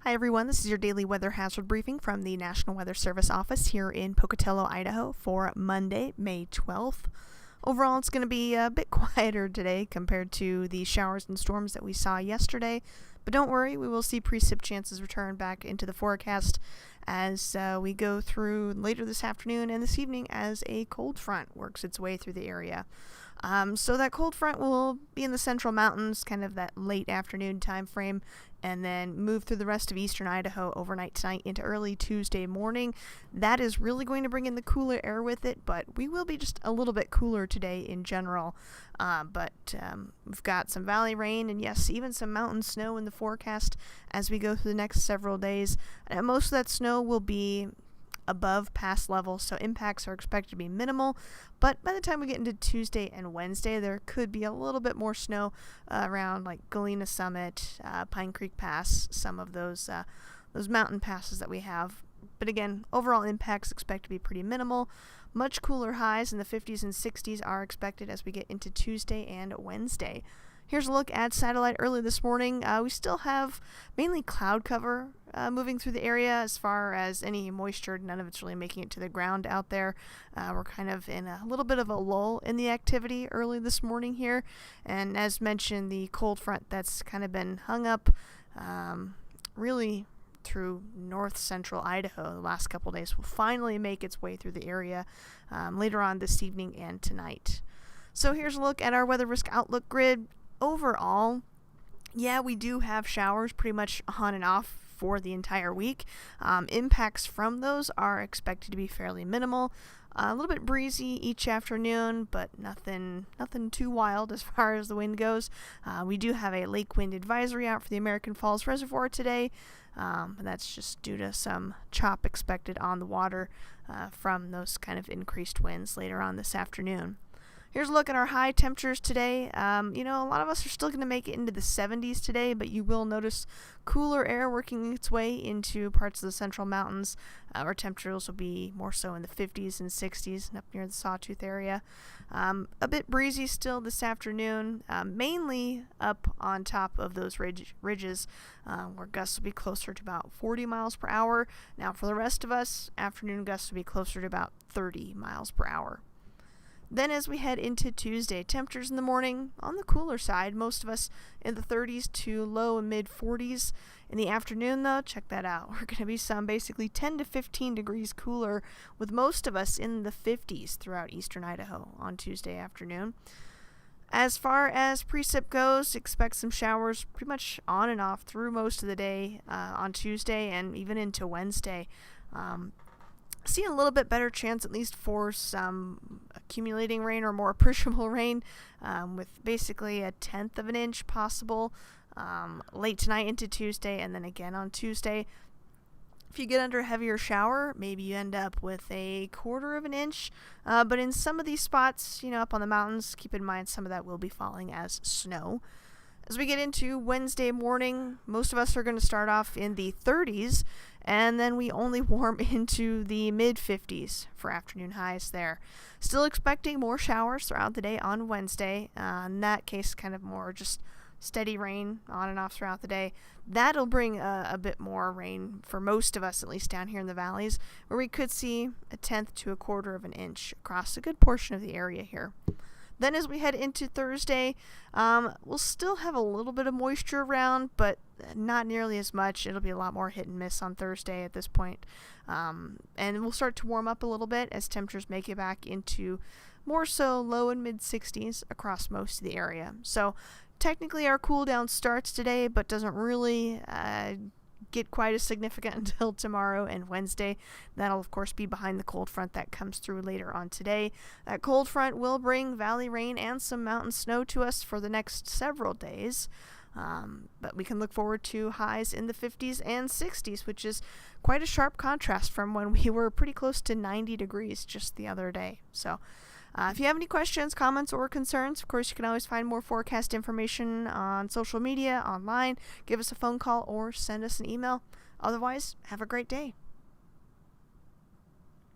Hi everyone, this is your daily weather hazard briefing from the National Weather Service office here in Pocatello, Idaho for Monday, May 12th. Overall, it's going to be a bit quieter today compared to the showers and storms that we saw yesterday, but don't worry, we will see precip chances return back into the forecast as we go through later this afternoon and this evening as a cold front works its way through the area. So that cold front will be in the central mountains, kind of that late afternoon time frame, and then move through the rest of eastern Idaho overnight tonight into early Tuesday morning. That is really going to bring in the cooler air with it, but we will be just a little bit cooler today in general. But we've got some valley rain and yes, even some mountain snow in the forecast as we go through the next several days. And most of that snow will be above past levels, so impacts are expected to be minimal, but by the time we get into Tuesday and Wednesday, there could be a little bit more snow around like Galena Summit, Pine Creek Pass, some of those mountain passes that we have. But again, overall impacts expect to be pretty minimal. Much cooler highs in the 50s and 60s are expected as we get into Tuesday and Wednesday. Here's a look at satellite early this morning. We still have mainly cloud cover moving through the area as far as any moisture. None of it's really making it to the ground out there. We're kind of in a little bit of a lull in the activity early this morning here. And as mentioned, the cold front that's kind of been hung up really through north central Idaho the last couple days will finally make its way through the area later on this evening and tonight. So here's a look at our weather risk outlook grid. Overall, yeah, we do have showers pretty much on and off for the entire week. Impacts from those are expected to be fairly minimal. A little bit breezy each afternoon, but nothing too wild as far as the wind goes. We do have a lake wind advisory out for the American Falls Reservoir today. That's just due to some chop expected on the water from those kind of increased winds later on this afternoon. Here's a look at our high temperatures today. A lot of us are still going to make it into the 70s today, but you will notice cooler air working its way into parts of the central mountains. Our temperatures will be more so in the 50s and 60s and up near the Sawtooth area. A bit breezy still this afternoon, mainly up on top of those ridges where gusts will be closer to about 40 miles per hour. Now for the rest of us, afternoon gusts will be closer to about 30 miles per hour. Then as we head into Tuesday, temperatures in the morning on the cooler side, most of us in the 30s to low and mid 40s. In the afternoon though, check that out. We're going to be some basically 10 to 15 degrees cooler with most of us in the 50s throughout eastern Idaho on Tuesday afternoon. As far as precip goes, expect some showers pretty much on and off through most of the day on Tuesday and even into Wednesday. See a little bit better chance at least for some accumulating rain or more appreciable rain with basically a tenth of an inch possible late tonight into Tuesday and then again on Tuesday. If you get under a heavier shower, maybe you end up with a quarter of an inch, but in some of these spots, up on the mountains, keep in mind some of that will be falling as snow. As we get into Wednesday morning, most of us are going to start off in the 30s, and then we only warm into the mid-50s for afternoon highs there. Still expecting more showers throughout the day on Wednesday. In that case, kind of more just steady rain on and off throughout the day. That'll bring a bit more rain for most of us, at least down here in the valleys, where we could see a tenth to a quarter of an inch across a good portion of the area here. Then as we head into Thursday, we'll still have a little bit of moisture around, but not nearly as much. It'll be a lot more hit and miss on Thursday at this point. And we'll start to warm up a little bit as temperatures make it back into more so low and mid 60s across most of the area. So technically our cool down starts today, but doesn't really get quite as significant until tomorrow and Wednesday. That'll of course be behind the cold front that comes through later on today. That cold front will bring valley rain and some mountain snow to us for the next several days. But we can look forward to highs in the 50s and 60s, which is quite a sharp contrast from when we were pretty close to 90 degrees just the other day. So if you have any questions, comments, or concerns, of course, you can always find more forecast information on social media, online, give us a phone call, or send us an email. Otherwise, have a great day.